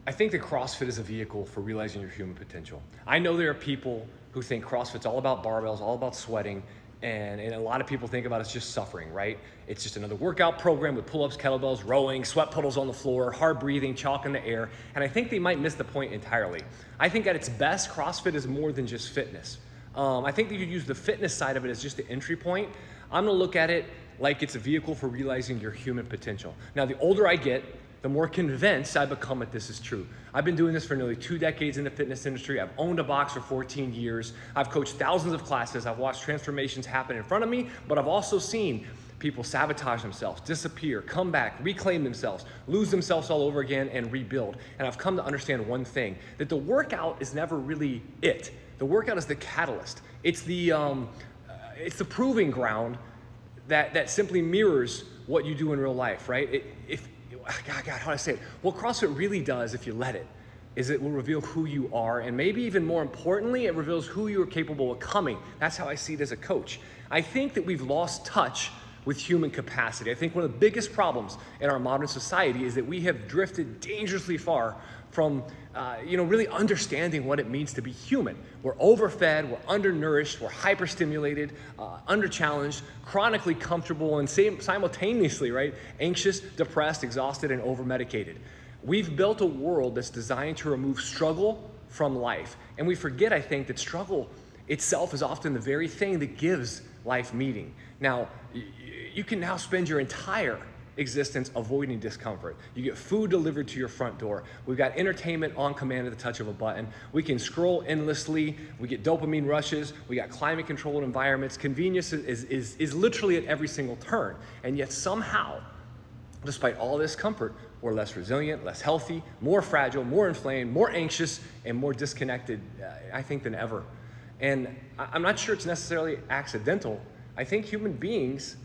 I think that CrossFit is a vehicle for realizing your human potential. I know there are people who think CrossFit's all about barbells, all about sweating, and a lot of people think about it's just suffering, right? It's just another workout program with pull-ups, kettlebells, rowing, sweat puddles on the floor, hard breathing, chalk in the air, and I think they might miss the point entirely. I think at its best, CrossFit is more than just fitness. I think that you use the fitness side of it as just the entry point. I'm gonna look at it like it's a vehicle for realizing your human potential. Now, the older I get, the more convinced I become that this is true. I've been doing this for nearly 2 decades in the fitness industry. I've owned a box for 14 years. I've coached thousands of classes. I've watched transformations happen in front of me, but I've also seen people sabotage themselves, disappear, come back, reclaim themselves, lose themselves all over again, and rebuild. And I've come to understand one thing, that the workout is never really it. The workout is the catalyst. It's the proving ground that simply mirrors what you do in real life, right? God, how do I say it? What CrossFit really does, if you let it, is it will reveal who you are, and maybe even more importantly, it reveals who you are capable of becoming. That's how I see it as a coach. I think that we've lost touch with human capacity. I think one of the biggest problems in our modern society is that we have drifted dangerously far from really understanding what it means to be human. We're overfed, we're undernourished, we're hyperstimulated, underchallenged, chronically comfortable, and simultaneously, right, anxious, depressed, exhausted, and overmedicated. We've built a world that's designed to remove struggle from life. And we forget, I think, that struggle itself is often the very thing that gives life meaning. Now, you can now spend your entire existence avoiding discomfort. You get food delivered to your front door. We've got entertainment on command at the touch of a button. We can scroll endlessly. We get dopamine rushes. We got climate controlled environments. Convenience is literally at every single turn. And yet somehow, despite all this comfort, we're less resilient, less healthy, more fragile, more inflamed, more anxious, and more disconnected, I think, than ever. And I'm not sure it's necessarily accidental. I think human beings,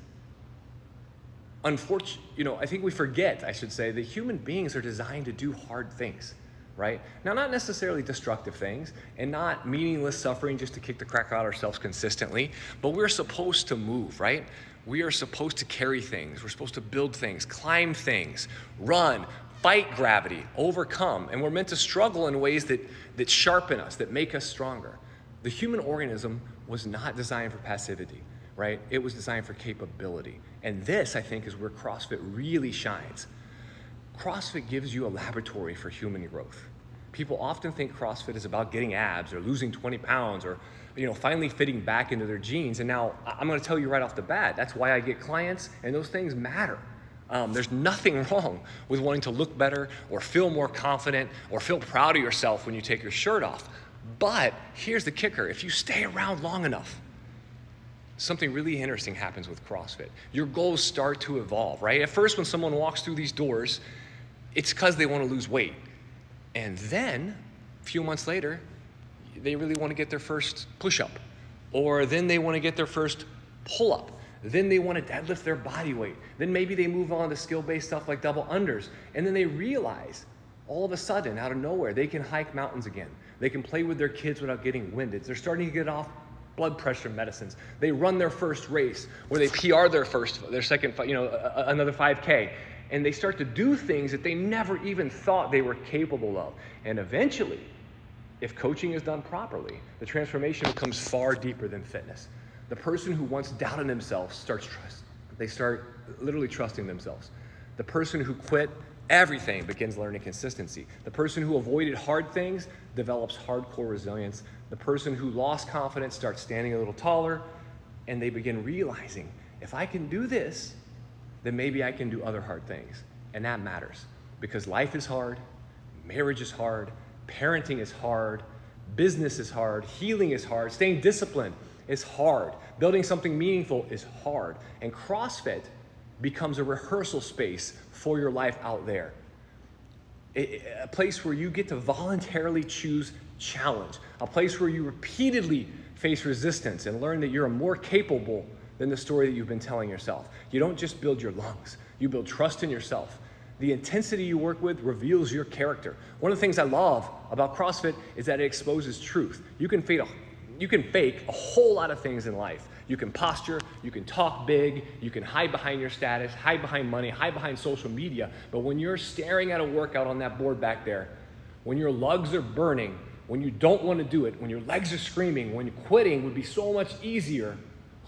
I think we forget, I should say, that human beings are designed to do hard things, right? Now, not necessarily destructive things and not meaningless suffering just to kick the crap out of ourselves consistently, but we're supposed to move, right? We are supposed to carry things. We're supposed to build things, climb things, run, fight gravity, overcome, and we're meant to struggle in ways that sharpen us, that make us stronger. The human organism was not designed for passivity, right? It was designed for capability. And this, I think, is where CrossFit really shines. CrossFit gives you a laboratory for human growth. People often think CrossFit is about getting abs or losing 20 pounds or finally fitting back into their jeans. And now I'm gonna tell you right off the bat, that's why I get clients, and those things matter. There's nothing wrong with wanting to look better or feel more confident or feel proud of yourself when you take your shirt off. But here's the kicker, if you stay around long enough, something really interesting happens with CrossFit. Your goals start to evolve, right? At first, when someone walks through these doors, it's because they want to lose weight. And then, a few months later, they really want to get their first push-up. Or then they want to get their first pull-up. Then they want to deadlift their body weight. Then maybe they move on to skill-based stuff like double unders. And then they realize, all of a sudden, out of nowhere, they can hike mountains again. They can play with their kids without getting winded. They're starting to get off blood pressure medicines. They run their first race, or they PR their second, another 5K. And they start to do things that they never even thought they were capable of. And eventually, if coaching is done properly, the transformation becomes far deeper than fitness. The person who once doubted themselves they start literally trusting themselves. The person who quit everything begins learning consistency. The person who avoided hard things develops hardcore resilience. The person who lost confidence starts standing a little taller, and they begin realizing, if I can do this, then maybe I can do other hard things. And that matters, because life is hard, marriage is hard, parenting is hard, business is hard, healing is hard, staying disciplined is hard, building something meaningful is hard. And CrossFit becomes a rehearsal space for your life out there. A place where you get to voluntarily choose challenge, a place where you repeatedly face resistance and learn that you're more capable than the story that you've been telling yourself. You don't just build your lungs, you build trust in yourself. The intensity you work with reveals your character. One of the things I love about CrossFit is that it exposes truth. You can fake a whole lot of things in life. You can posture, you can talk big, you can hide behind your status, hide behind money, hide behind social media. But when you're staring at a workout on that board back there, when your lugs are burning, when you don't want to do it, when your legs are screaming, when quitting would be so much easier,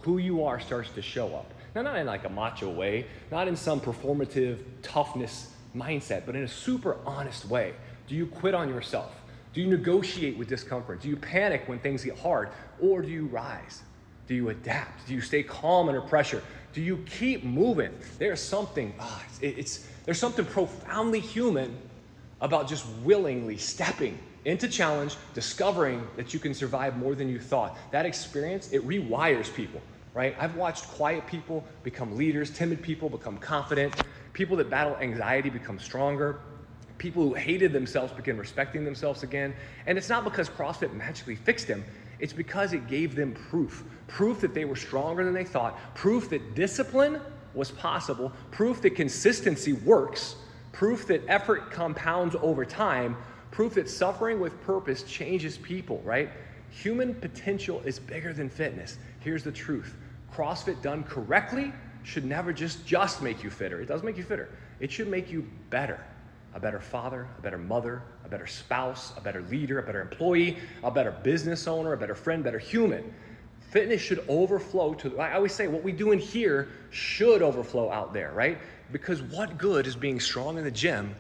who you are starts to show up. Now, not in like a macho way, not in some performative toughness mindset, but in a super honest way. Do you quit on yourself? Do you negotiate with discomfort? Do you panic when things get hard? Or do you rise? Do you adapt? Do you stay calm under pressure? Do you keep moving? There's something, there's something profoundly human about just willingly stepping into challenge, discovering that you can survive more than you thought. That experience, it rewires people, right? I've watched quiet people become leaders, timid people become confident, people that battle anxiety become stronger, people who hated themselves begin respecting themselves again. And it's not because CrossFit magically fixed them, it's because it gave them proof that they were stronger than they thought, proof that discipline was possible, proof that consistency works, proof that effort compounds over time, proof that suffering with purpose changes people, right? Human potential is bigger than fitness. Here's the truth. CrossFit done correctly should never just make you fitter. It does make you fitter. It should make you better. A better father, a better mother, a better spouse, a better leader, a better employee, a better business owner, a better friend, better human. Fitness should overflow to, I always say, what we do in here should overflow out there, right? Because what good is being strong in the gym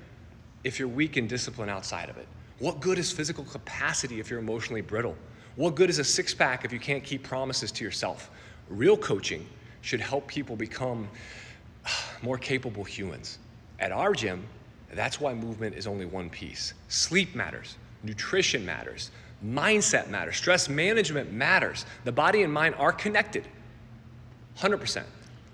if you're weak in discipline outside of it? What good is physical capacity if you're emotionally brittle? What good is a six-pack if you can't keep promises to yourself? Real coaching should help people become more capable humans. At our gym, that's why movement is only one piece. Sleep matters, nutrition matters, mindset matters, stress management matters. The body and mind are connected, 100%,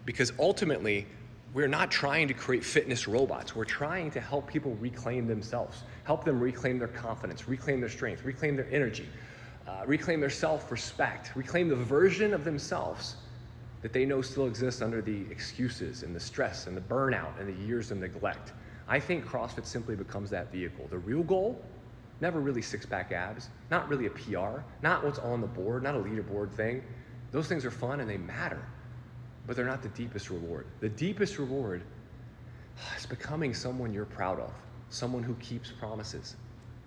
because ultimately, we're not trying to create fitness robots. We're trying to help people reclaim themselves, help them reclaim their confidence, reclaim their strength, reclaim their energy, reclaim their self-respect, reclaim the version of themselves that they know still exists under the excuses and the stress and the burnout and the years of neglect. I think CrossFit simply becomes that vehicle. The real goal, never really six-pack abs, not really a PR, not what's on the board, not a leaderboard thing. Those things are fun and they matter, but they're not the deepest reward. The deepest reward is becoming someone you're proud of, someone who keeps promises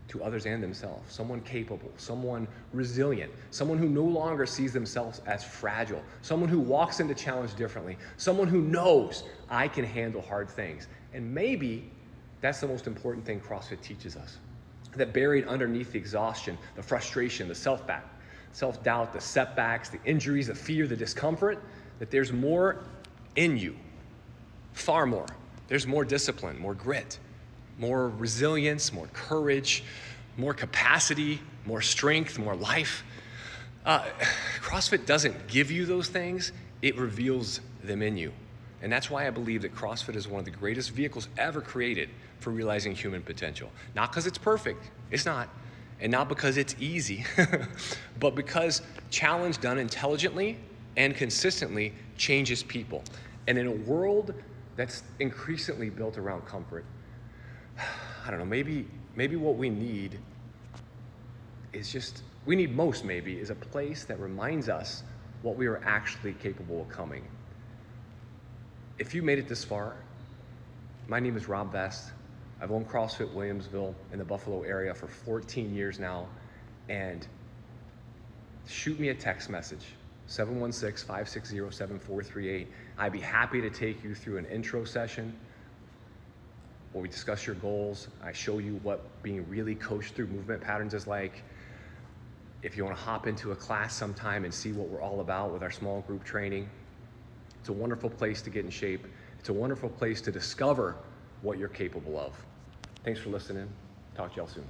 to others and themselves, someone capable, someone resilient, someone who no longer sees themselves as fragile, someone who walks into challenge differently, someone who knows I can handle hard things. And maybe that's the most important thing CrossFit teaches us, that buried underneath the exhaustion, the frustration, the self-doubt, the setbacks, the injuries, the fear, the discomfort, that there's more in you, far more. There's more discipline, more grit, more resilience, more courage, more capacity, more strength, more life. CrossFit doesn't give you those things, it reveals them in you. And that's why I believe that CrossFit is one of the greatest vehicles ever created for realizing human potential. Not because it's perfect, it's not. And not because it's easy, but because challenge done intelligently and consistently changes people. And in a world that's increasingly built around comfort, I don't know, maybe what we need is is a place that reminds us what we are actually capable of becoming. If you made it this far, my name is Rob Vest. I've owned CrossFit Williamsville in the Buffalo area for 14 years now, and shoot me a text message, 716-560-7438. I'd be happy to take you through an intro session where we discuss your goals. I show you what being really coached through movement patterns is like. If you want to hop into a class sometime and see what we're all about with our small group training, it's a wonderful place to get in shape. It's a wonderful place to discover what you're capable of. Thanks for listening. Talk to y'all soon.